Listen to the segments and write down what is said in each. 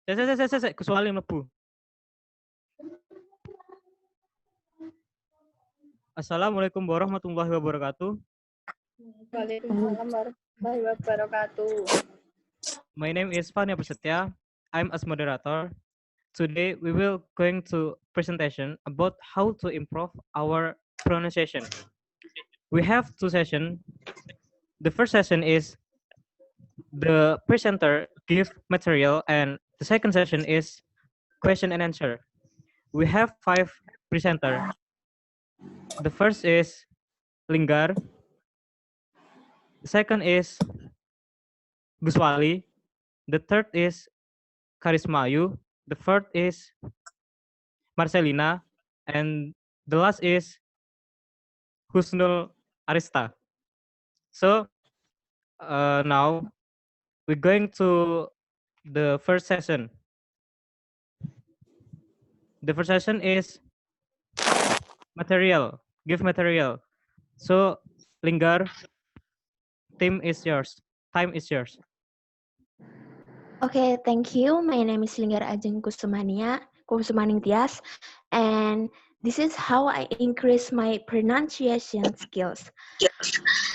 Kecuali mlebu. Assalamualaikum warahmatullahi wabarakatuh. Waalaikumsalam warahmatullahi wabarakatuh. My name is Fania Prasetya. I'm as moderator. Today we will going to presentation about how to improve our pronunciation. We have two sessions. The first session is the presenter give material, and the second session is question and answer. We have 5 presenter. The first is Linggar. The second is Guswali. The third is Karismayu. The fourth is Marcelina. And the last is Husnul Arista. So now we're going to the first session. The first session is material. Give material. So Linggar, team is yours. Time is yours. Okay, thank you. My name is Linggar Ajeng Kusumaning Tias, and this is how I increase my pronunciation skills.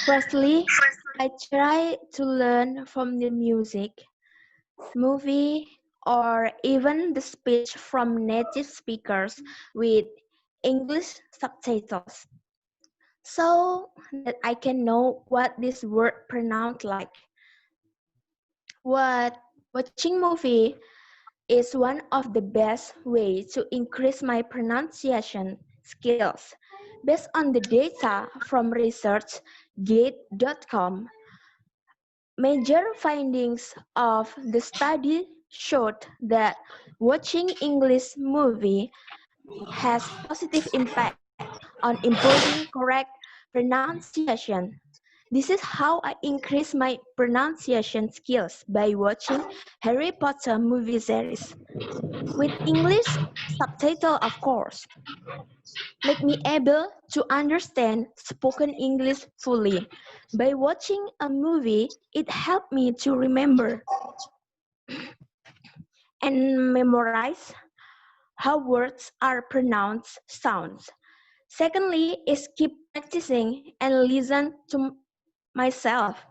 Firstly, I try to learn from the music, movie, or even the speech from native speakers with English subtitles, so that I can know what this word pronounced like. Watching movie is one of the best ways to increase my pronunciation skills. Based on the data from researchgate.com, major findings of the study showed that watching English movie has positive impact on improving correct pronunciation. This is how I increase my pronunciation skills by watching Harry Potter movie series. With English subtitle, of course, make me able to understand spoken English fully. By watching a movie, it helped me to remember and memorize how words are pronounced sounds. Secondly is keep practicing and listen to myself.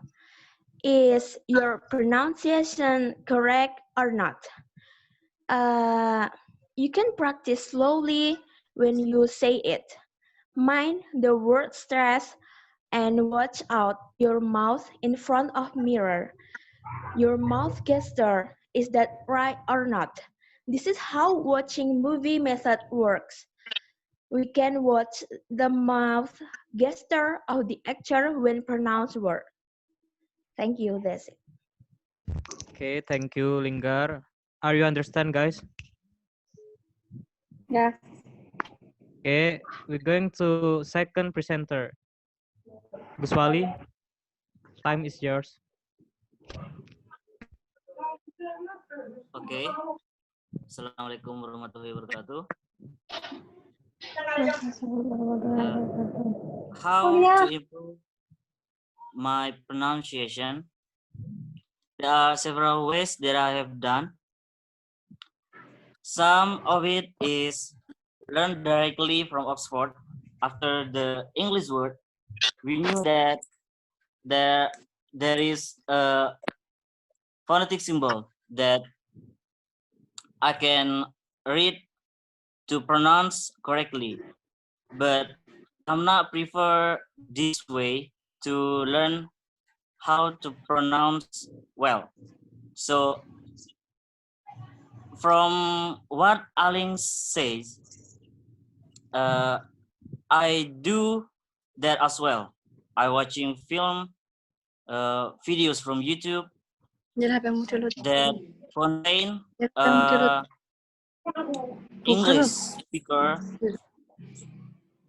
Is your pronunciation correct or not? You can practice slowly when you say it. Mind the word stress and watch out your mouth in front of mirror. Your mouth gesture, is that right or not? This is how watching movie method works. We can watch the mouth gesture of the actor when pronounced word. Thank you, that's it. Okay, thank you, Linggar. Are you understand, guys? Ya, Okay, we're going to second presenter. Guswali, time is yours. Oke. Assalamualaikum warahmatullahi wabarakatuh. How to improve my pronunciation? There are several ways that I have done. Some of it is learned directly from Oxford. After the English word, we knew that there is a phonetic symbol that I can read to pronounce correctly, but I'm not prefer this way to learn how to pronounce well. So from what Aling says, I do that as well. I watching film, videos from YouTube that contain English speaker,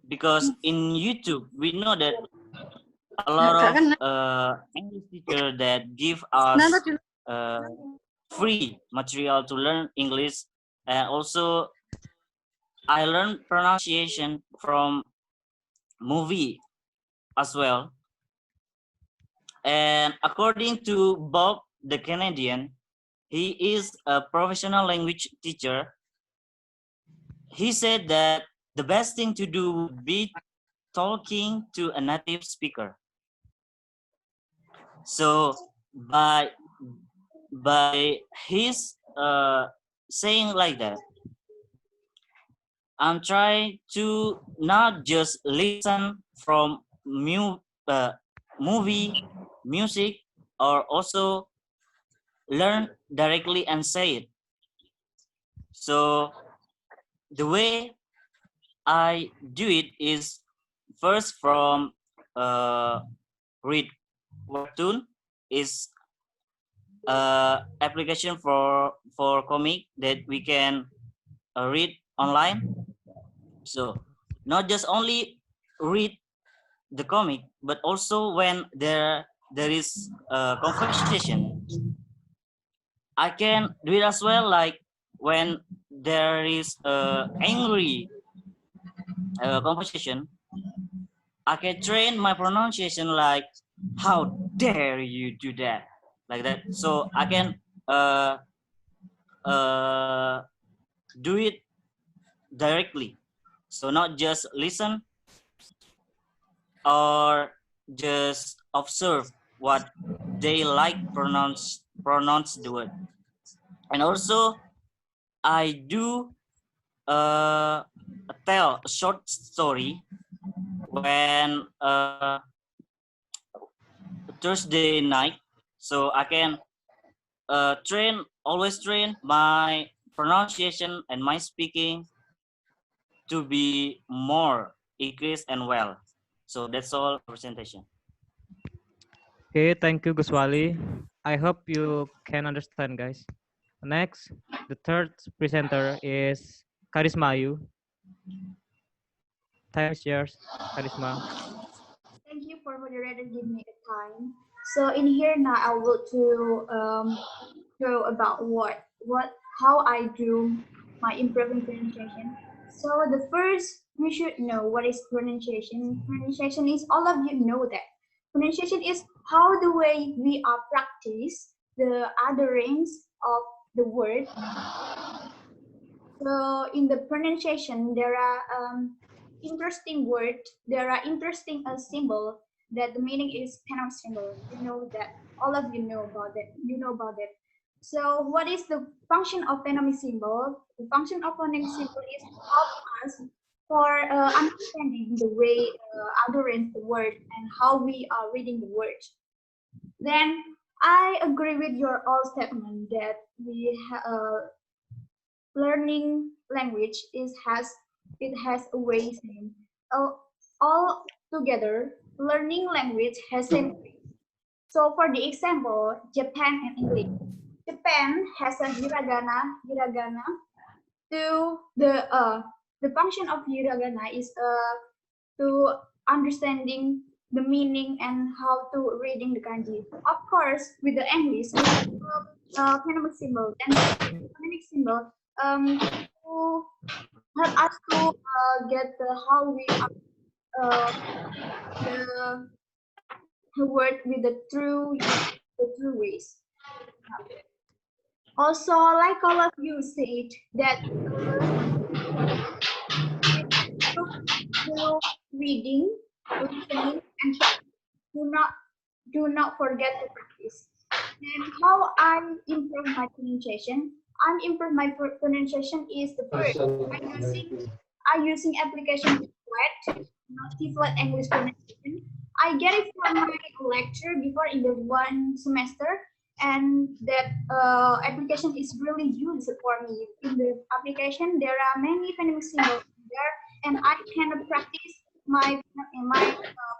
because in YouTube we know that a lot of English teacher that give us free material to learn English, and also I learned pronunciation from movie as well. And according to Bob the Canadian, he is a professional language teacher. He said that the best thing to do would be talking to a native speaker. So by his saying like that, I'm trying to not just listen from movie, music, or also learn directly and say it. So the way I do it is first from read webtoon is application for comic that we can read online. So not just only read the comic, but also when there is a conversation, I can do it as well. Like when there is a angry conversation, I can train my pronunciation like, "How dare you do that?" Like that. So I can uh, uh, do it directly. So not just listen or just observe what they like pronounce the word. And also I do uh, tell a short story when Thursday night, so I can always train my pronunciation and my speaking to be more increased and well. So that's all presentation. Okay, thank you, Guswali. I hope you can understand, guys. Next, the third presenter is Karisma Ayu. Time is yours, Karisma. Thank you for moderator giving me the time. So in here now I will to show about how I do my improving pronunciation. So the first we should know what is pronunciation. Pronunciation is all of you know that. Pronunciation is how the way we are practice the utterance of the word. So in the pronunciation, there are interesting word. There are interesting symbol that the meaning is phonemic symbol. You know that all of you know about that. You know about that. So what is the function of phonemic symbol? The function of phonemic symbol is to help us for understanding the way utterance the word and how we are reading the word. Then I agree with your all statement that learning language has a way same. All together, learning language has same way. So for the example, Japan and English. Japan has a hiragana. To the function of hiragana is to understanding the meaning and how to reading the kanji. Of course, with the English, we have phonemic symbol and phonemic symbol to help us to get how we uh, the word with the true ways. Also, like all of you said, that to reading, listening, and practice. Do not forget to practice. And how I improve my pronunciation? I improve my pronunciation is the first. I using application Tiflet English pronunciation. I get it from my lecture before in the one semester, and that application is really useful for me. In the application, there are many phonemic symbols there, and I can practice my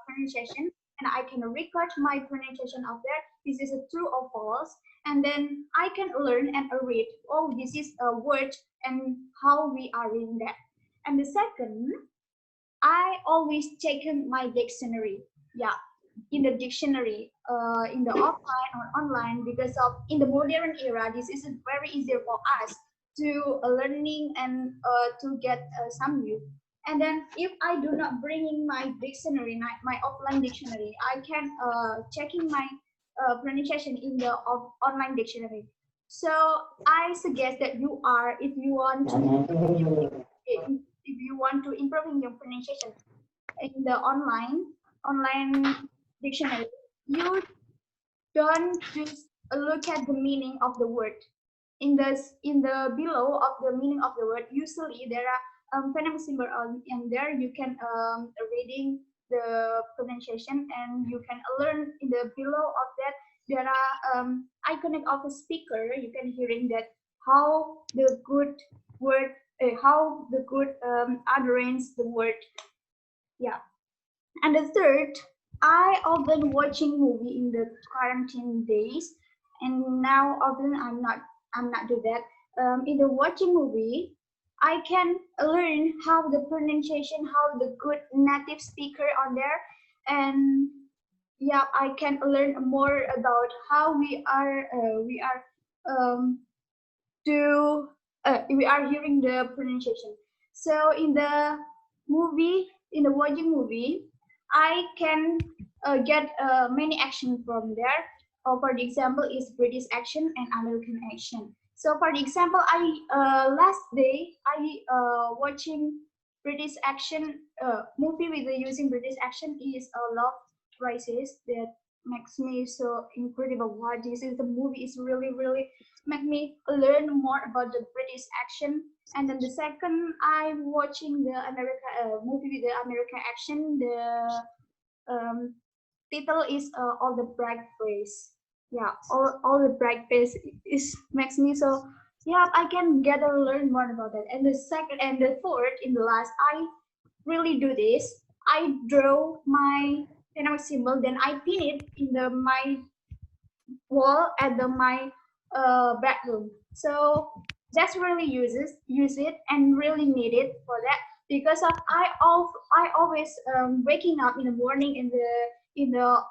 pronunciation, and I can record my pronunciation of that. This is a true or false, and then I can learn and read. Oh, this is a word, and how we are reading that. And the second, I always check my dictionary. Yeah, in the dictionary, in the offline or online, because of in the modern era, this is very easier for us to learning and to get some new. And then if I do not bring in my dictionary, my offline dictionary, I can checking my pronunciation in the online dictionary. So I suggest that if you want to improving your pronunciation in the online dictionary, you don't just look at the meaning of the word. In the below of the meaning of the word, usually there are phonemic symbol and there you can reading the pronunciation, and you can learn in the below of that there are iconic of a speaker. You can hearing that how the good word, how the good utterance the word. Yeah. And the third, I often watching movie in the quarantine days, and now often I'm not do that. In the watching movie, I can learn how the pronunciation, how the good native speaker on there, and yeah, I can learn more about how to we are hearing the pronunciation. So in the watching movie, I can get many action from there. For the example, is British action and American action. So for the example, I last day I watching British action movie with the using British action is a Love Crisis that makes me so incredible. Why this is the movie is really make me learn more about the British action. And then the second, I'm watching the America movie with the American action. The um, title is All the Bright Face. Yeah, all the bright face is makes me so. Yeah, I can get or learn more about that. And the second and the fourth, in the last, I really do this. I draw my dynamic symbol, then I pin it in the my wall at my bedroom. So that's really use it and really need it for that, because of I always waking up in the morning, in the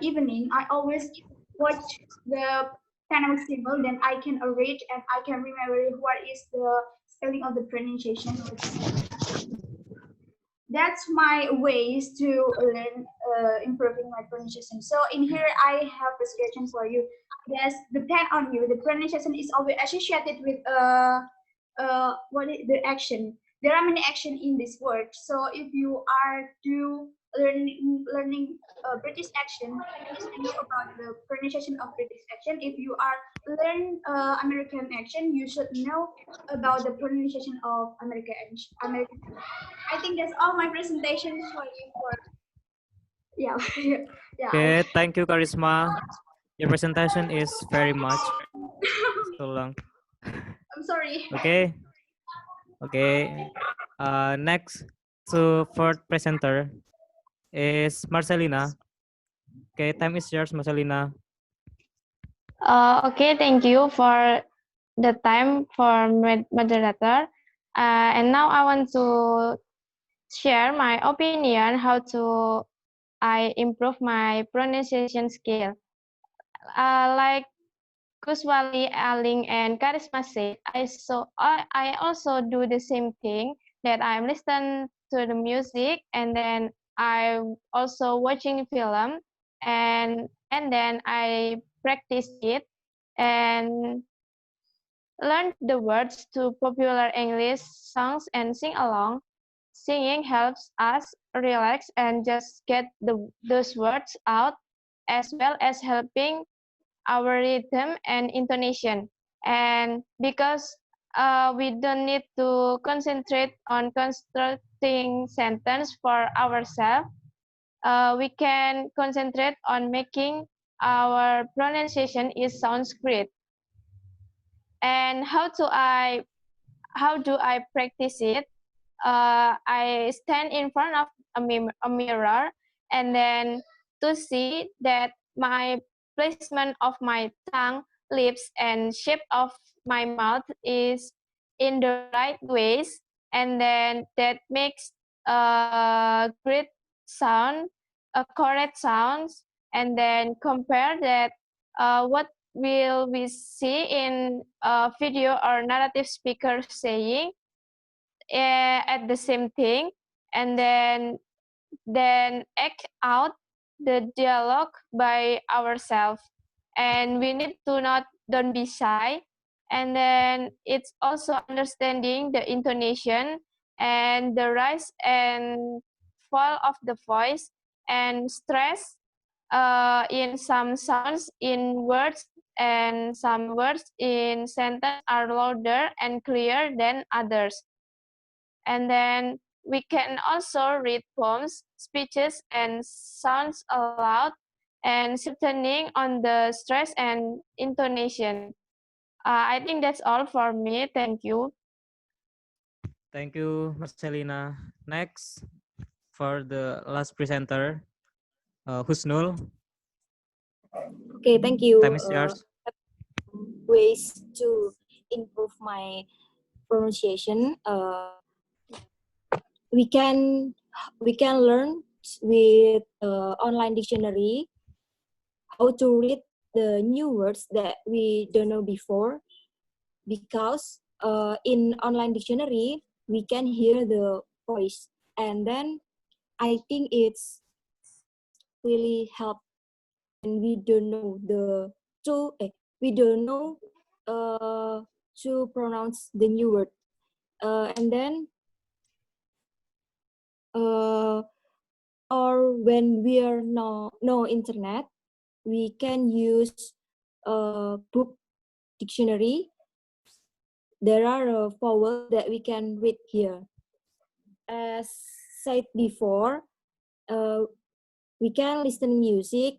evening. I always watch the dynamic symbol, then I can arrange and I can remember what is the spelling of the pronunciation of the. That's my ways to learn improving my pronunciation. So in here I have a suggestion for you. Yes, depend on you. The pronunciation is always associated with what is the action. There are many action in this word. So if you are to learning British action, you just know about the pronunciation of British action. If you are learn American action, you should know about the pronunciation of American. I think that's all my presentation for you. For yeah, yeah. Okay, thank you, Karisma. Your presentation is very much so long. I'm sorry. Okay, okay. Next to fourth presenter is Marcelina. Okay, time is yours, Marcelina. Okay, thank you for the time for moderator. And now I want to share my opinion how to I improve my pronunciation skill. Like Kuswali, Aling, and Karisma said, I also do the same thing, that I'm listening to the music, and then I also watching film, and then I practice it and learn the words to popular English songs and sing along. Singing helps us relax and just get those words out, as well as helping our rhythm and intonation. And because we don't need to concentrate on constructing sentence for ourselves, we can concentrate on making our pronunciation is sounds great. And how do I practice it? I stand in front of a mirror, and then to see that my placement of my tongue, lips, and shape of my mouth is in the right ways, and then that makes a great sound, a correct sounds, and then compare that what will we see in a video or narrative speaker saying at the same thing, and then act out the dialogue by ourselves. And we need to not don't be shy. And then it's also understanding the intonation and the rise and fall of the voice and stress in some sounds in words, and some words in sentence are louder and clearer than others. And then we can also read poems, speeches, and sounds aloud, and shortening on the stress and intonation. I think that's all for me. Thank you. Thank you, Marcelina. Next, for the last presenter, Husnul. Okay, thank you. Time is yours. Ways to improve my pronunciation. We can learn with online dictionary how to read the new words that we don't know before, because in online dictionary we can hear the voice, and then I think it's really help, and we don't know we don't know to pronounce the new word, and then or when we are no internet, we can use book dictionary. There are vowels that we can read here. As said before, we can listen music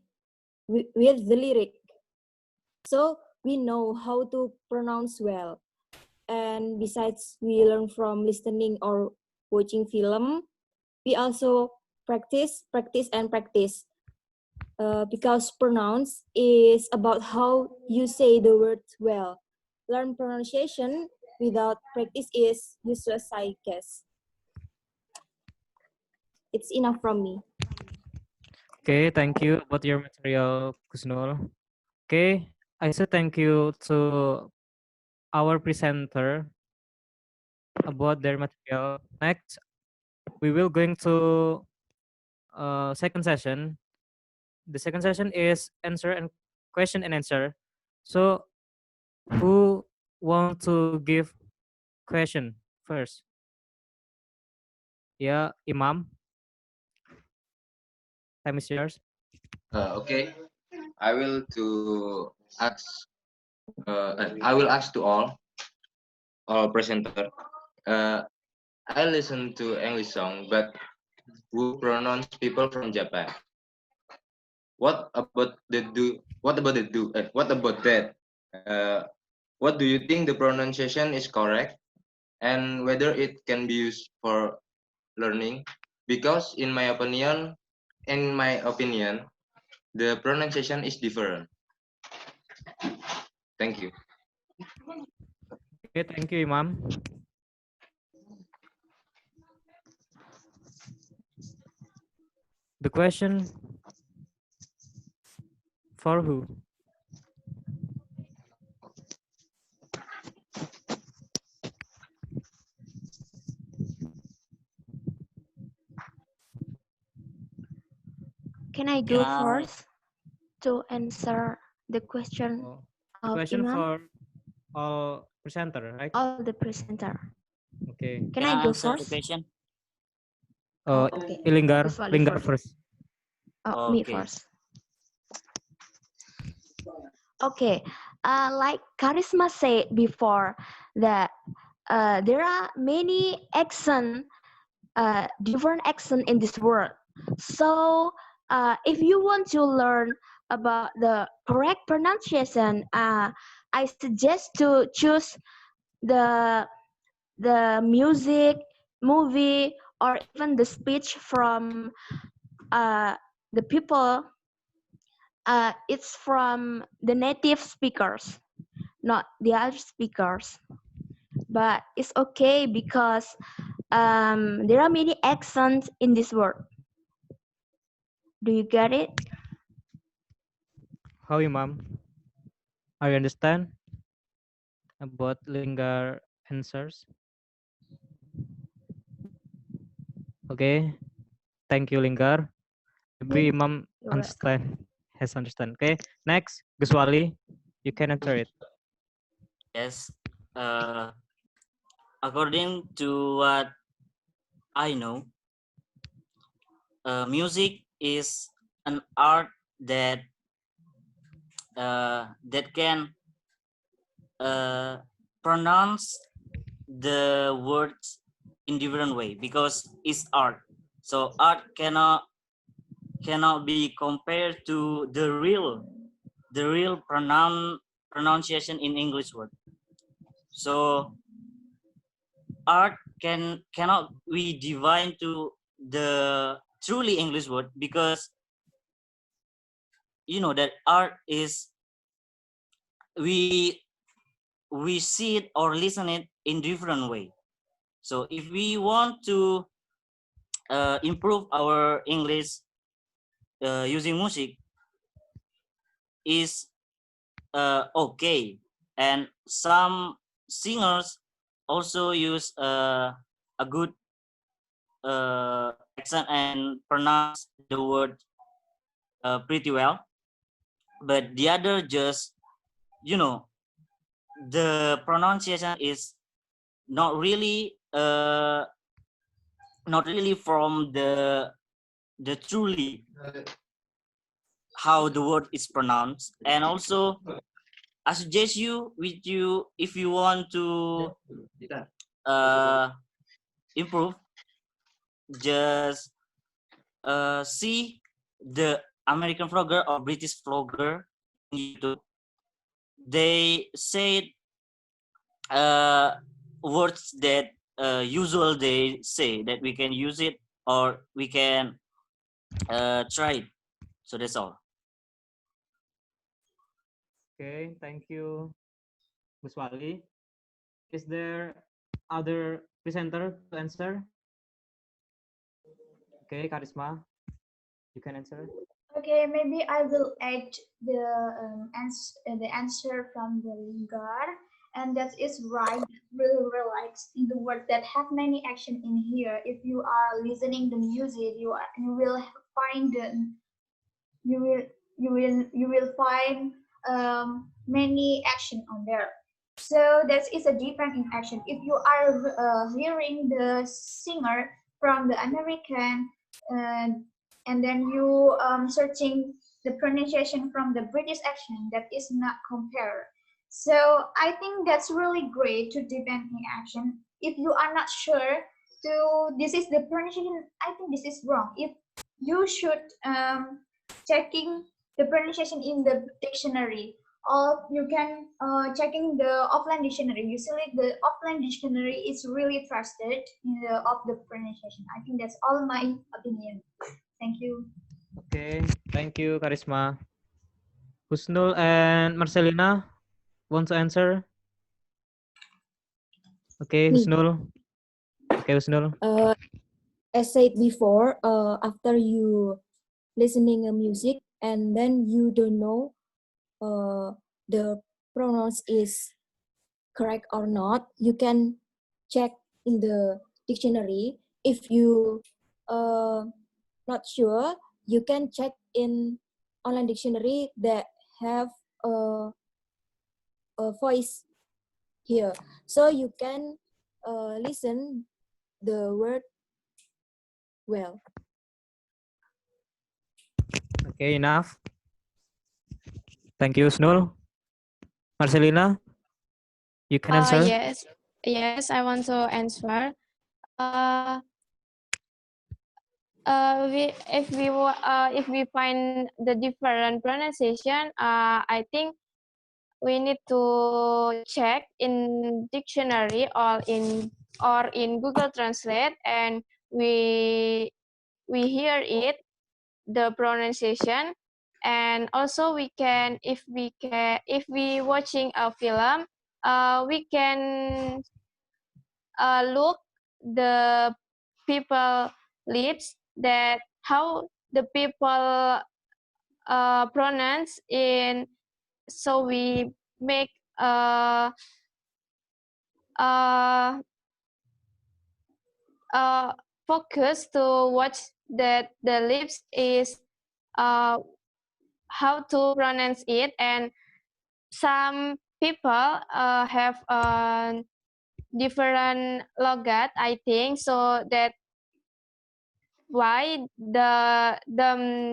with the lyric, so we know how to pronounce well. And besides, we learn from listening or watching film. We also practice, because pronounce is about how you say the words well. Learn pronunciation without practice is useless, I guess. It's enough from me. Okay, thank you about your material, Husnul. Okay, I say thank you to our presenter about their material. Next, we will going to second session. The second session is answer and question and answer. So, who want to give question first? Yeah, Imam. Time is yours. Okay, I will to ask. I will ask to all presenter. Uh, I listen to English song, but who pronounce people from Japan? What about the do? What about the do? What about that? Uh, what do you think the pronunciation is correct, and whether it can be used for learning? Because in my opinion, the pronunciation is different. Thank you. Okay, thank you, Imam. The question for who? Can I Can go I? first to answer the question Oh, the of question Imam? for all presenter, right? All the presenter. Okay. Can Can I I go answer the first? question? Oh, okay. Linggar, Usually Linggar first. first. Oh, me Okay. first. Okay. Like Charisma said before, that there are many different accent in this world. So if you want to learn about the correct pronunciation, I suggest to choose the music, movie, or even the speech from the people. It's from the native speakers, not the other speakers. But it's okay because there are many accents in this word. Do you get it? How, Imam? I understand about Linggar answers. Okay. Thank you, Linggar. Maybe Imam You're welcome. understand, has understand. Okay. Next, Guswali, you can answer it. Yes. Uh, According to what I know, music is an art that can uh, pronounce the words in different way because it's art. So art cannot be compared to the real pronunciation in English word. So art cannot we divine to the truly English word because you know that art is we we see it or listen it in different way. So if we want to improve our English using music is okay, and some singers also use a good accent and pronounce the word pretty well, but the other just you know the pronunciation is not really from the truly how the word is pronounced. And also I suggest you with you if you want to uh, improve, just see the American vlogger or British vlogger in YouTube. They said words that usual they say that we can use it or we can try it. So that's all. Okay, thank you, Gus Wali. Is there other presenter to answer? Okay, Karisma, you can answer. Okay, maybe I will add the answer from the Lingard, and that is right. Really relax in the word that have many action in here. If you are listening the music, you will find you will you will find many action on there. So that is a different in action. If you are hearing the singer from the American uh, and then you searching the pronunciation from the British action, that is not compared. So I think that's really great to depend in action. If you are not sure to this is the pronunciation, I think this is wrong. If you should checking the pronunciation in the dictionary, or you can checking the offline dictionary. Usually the offline dictionary is really trusted in the of the pronunciation. I think that's all my opinion. Thank you. Okay, thank you, Karisma. Husnul and Marcelina want to answer? Okay, Me. Husnul. Okay, Husnul. As said before, after you listening a music and then you don't know the pronouns is correct or not, you can check in the dictionary. If you not sure, you can check in online dictionary that have a voice here, so you can listen the word well. Okay, enough. Thank you, Husnul. Marcelina, you can answer. Yes, I want to answer. Uh, if we find the different pronunciation, I think we need to check in dictionary or in Google Translate, and we hear it the pronunciation. And also we can if we watching a film, we can look the people lips, that how the people pronounce in, so we make uh, focus to watch that the lips is how to pronounce it. And some people have a different logat, I think, so that why the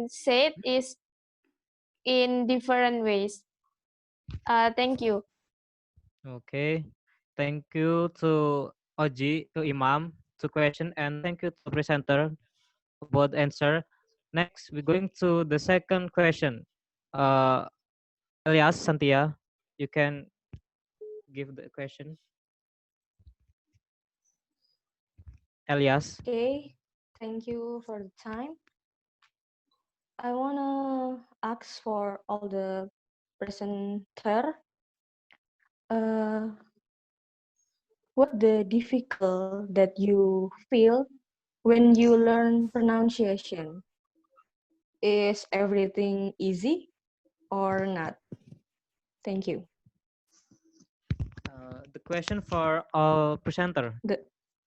said is in different ways. Thank you. Okay. Thank you to Oji, to Imam, to question, and thank you to presenter about the answer. Next, we're going to the second question. Uh, Elias Santia, you can give the question. Elias. Okay, thank you for the time. I wanna ask for all the presenter, uh, what the difficult that you feel when you learn pronunciation? Is everything easy or not? Thank you. The question for all presenter.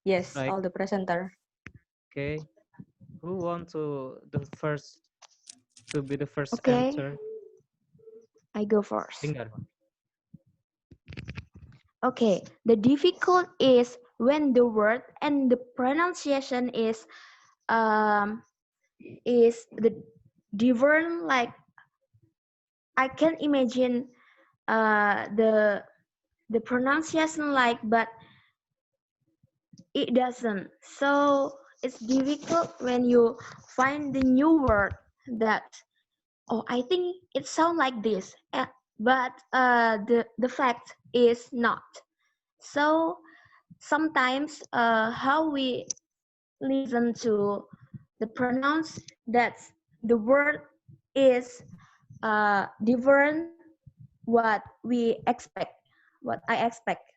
Yes, Right. all the presenter. Okay. Who want to be the first Okay, answer? I go first. Linggar. Okay, the difficult is when the word and the pronunciation is the different. Like I can imagine the pronunciation like, but it doesn't. So it's difficult when you find the new word that, oh, I think it sounds like this, but the fact is not. So sometimes how we listen to the pronounce that the word is different what we expect, what I expect.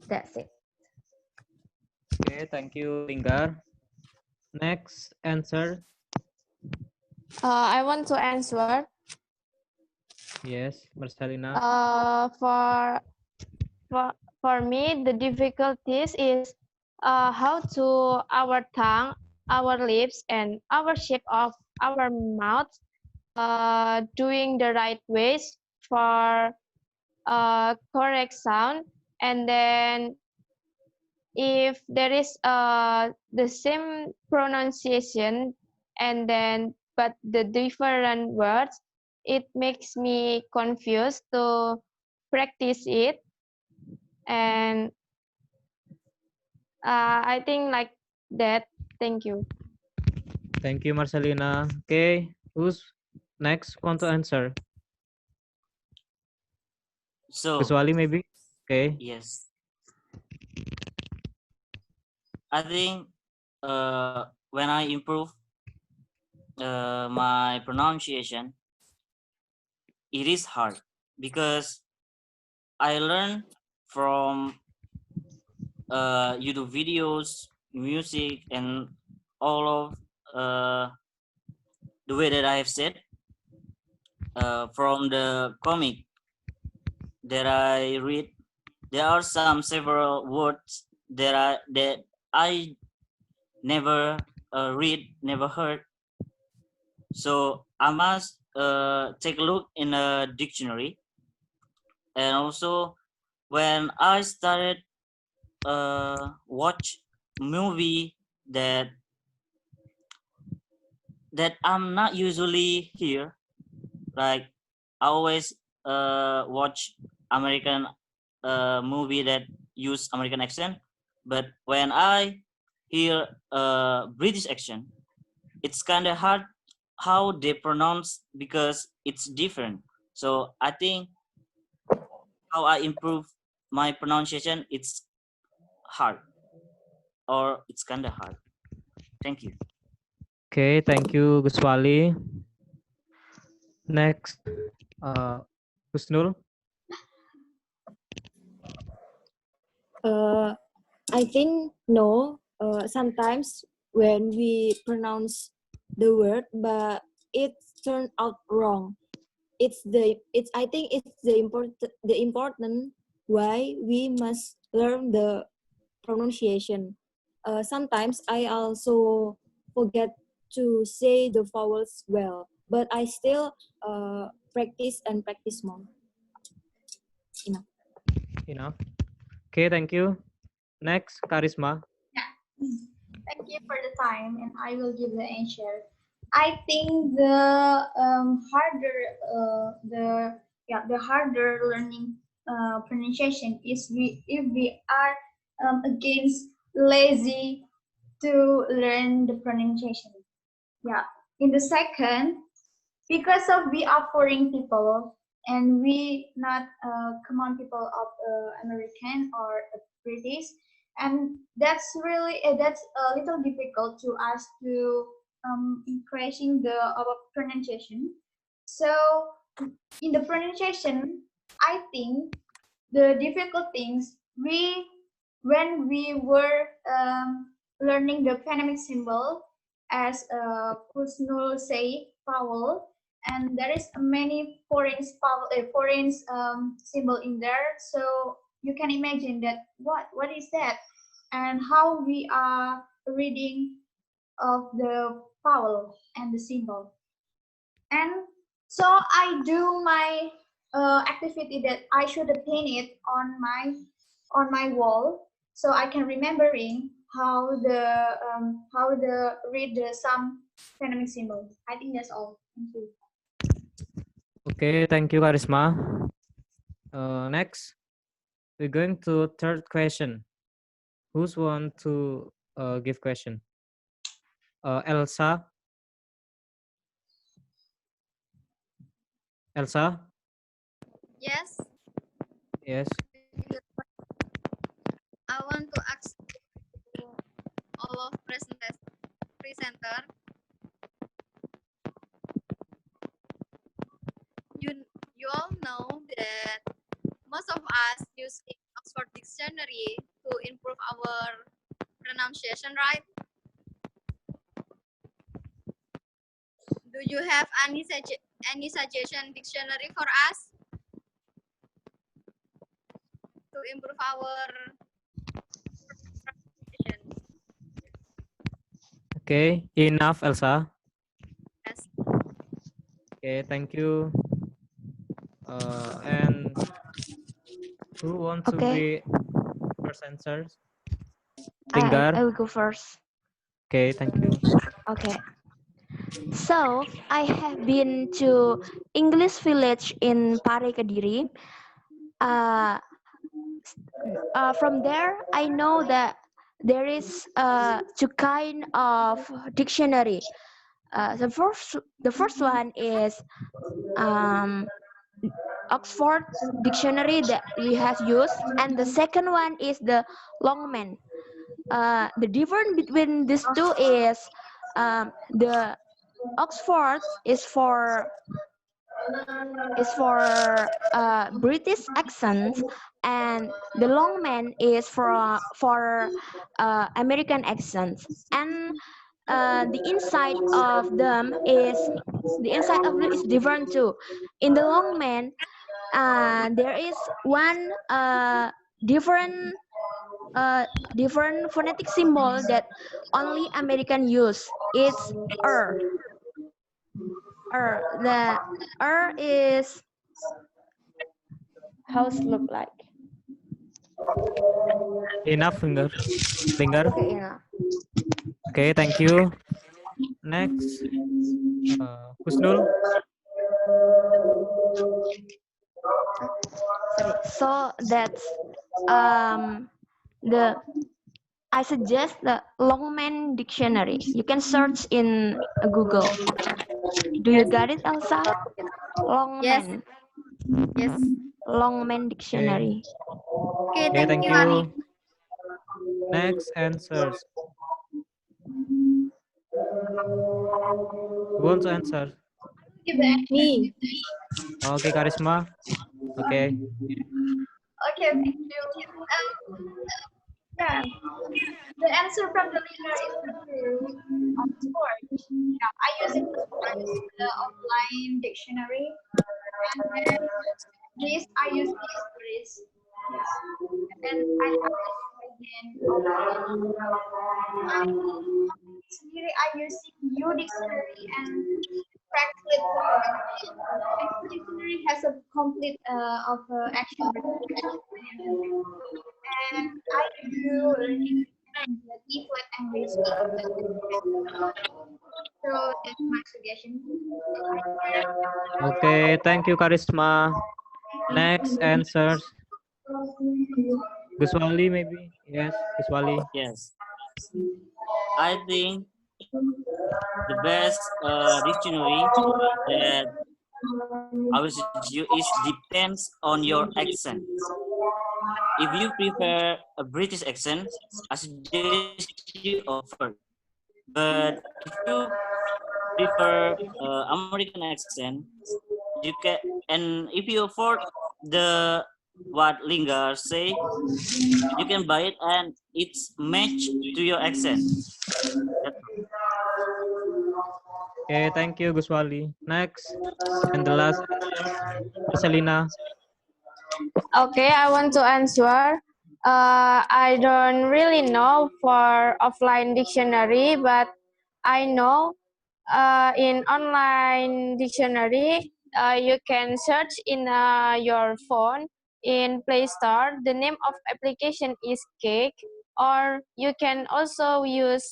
That's it. Okay, thank you, Linggar. Next answer. I want to answer. Yes, Marcelina. For for me, the difficulties is how to our tongue, our lips, and our shape of our mouth doing the right ways for correct sound, and then if there is the same pronunciation and then but the different words, it makes me confused to practice it. And I think like that. Thank you. Thank you, Marcelina. Okay, who's next want to answer? So Kuswali maybe? Okay. yes, I think when I improve my pronunciation, it is hard because I learn from YouTube videos, music, and all of the way that I have said from the comic that I read. There are some several words that I never read, never heard. So I must take a look in a dictionary. And also, when I started watch movie that I'm not usually here, like I always watch American movie that use American accent, but when I hear British accent, it's kind of hard how they pronounce because it's different. So I think how I improve my pronunciation, it's hard or it's kind of hard. Thank you. Okay, thank you, Guswali. Next, Gusnul. I think no. Sometimes when we pronounce the word, but it turned out wrong. It's I think it's the important why we must learn the pronunciation. Sometimes I also forget to say the vowels well, but I still practice and practice more. Enough. Okay, thank you. Next, Karisma. Yeah. Thank you for the time, and I will give the answer. I think the harder the harder learning pronunciation is if we are against lazy to learn the pronunciation. Yeah. In the second, because of we are foreign people and we not common people of American or British, and that's really that's a little difficult to us to increasing the our pronunciation. So in the pronunciation, I think the difficult things we when we were learning the phonemic symbol as Kusnul say vowel, and there is many foreign vowel foreign symbol in there, so you can imagine that what is that and how we are reading of the vowel and the symbol. And so I do my activity that I should paint it on my wall so I can remembering how the read the some phonemic symbol. I think that's all. Thank you. Okay, thank you, Karisma. Next, we're going to third question. Who's want to give question? Elsa. Elsa. Yes, Yes. I want to ask to all of presenter. You all know that most of us using Oxford Dictionary to improve our pronunciation, right? Do you have any suggestion dictionary for us to improve our pronunciation? Okay, enough, Elsa. Yes. Okay, thank you. And who wants to Okay, be first answers? I Linggar. I will go first. Okay, thank you. Okay. So I have been to English village in Pare Kediri. Uh, from there, I know that there is two kind of dictionary. The first one is um, Oxford dictionary that we have used, and the second one is the Longman. The difference between these two is the Oxford is for British accents, and the Longman is for American accents. And the inside of them is different too. In the Longman, there is one different phonetic symbol that only American use. It's er. The is how's look like. Enough, Linggar. Linggar. Okay, yeah. Okay, thank you. Next, Kusnul. Sorry. So that's the I suggest the Longman dictionary. You can search in Google. Do you got it, Elsa? Yes. Longman. Yes. Longman Okay. dictionary. Okay, Okay, thank thank you, Ani. you. Next answers. Who want to answer? Give the answer. Me. Okay, Karisma. Okay. Okay, thank you. Yeah, the answer from the leader is true. Of course. Yeah, I use it for the offline dictionary, and then this I use this for this. Yes, and I have it again offline. I sendiri I using U dictionary and Franklin dictionary. And U dictionary has a complete of action verb, you learning immediately fluent English speaking. So that's my suggestion. Okay, thank you, Karisma. Next answers. Guswali, maybe? Yes, Guswali. Yes, I think the best dictionary that I will suggest you is depends on your accent. If you prefer a British accent, I suggest you Oxford. But if you prefer American accent, you can, and if you afford the what Lingard say, you can buy it and it's matched to your accent. That's all. Okay, thank you, Guswali. Next, and the last answer, Marcelina. Okay, I want to answer. I don't really know for offline dictionary, but I know in online dictionary, you can search in your phone in Play Store. The name of application is Cake, or you can also use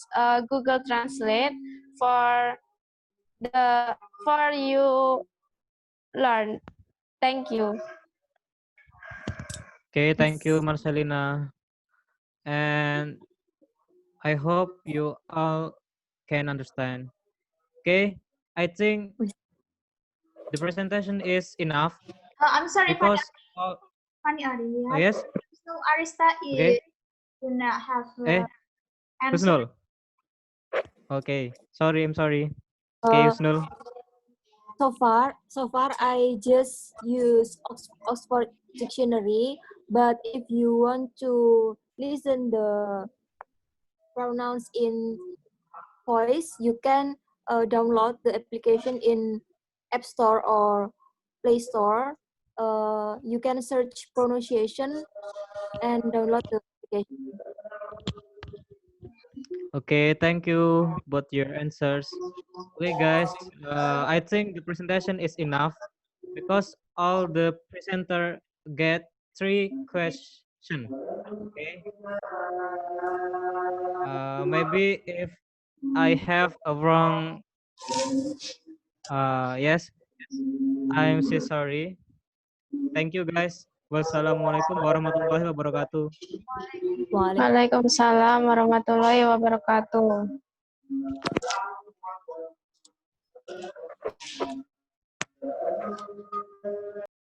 Google Translate for for you learn. Thank you. Okay, thank you, Marcelina. And I hope you all can understand. Okay, I think the presentation is enough I'm sorry, Fanny, because Fanny Ari. oh yes, So Arista okay, is do not have eh, answer. Husnul. Okay, sorry, I'm sorry. Okay, Uh, Husnul. so far, I just use Oxford Dictionary. But if you want to listen the pronouns in voice, you can download the application in App Store or Play Store. You can search pronunciation and download the application. Okay, thank you both your answers. Okay, guys, I think the presentation is enough because all the presenter get 3 questions. Okay, maybe if I have a wrong, yes, I'm so sorry. Thank you, guys. Wassalamualaikum warahmatullahi wabarakatuh. Waalaikumsalam warahmatullahi wabarakatuh.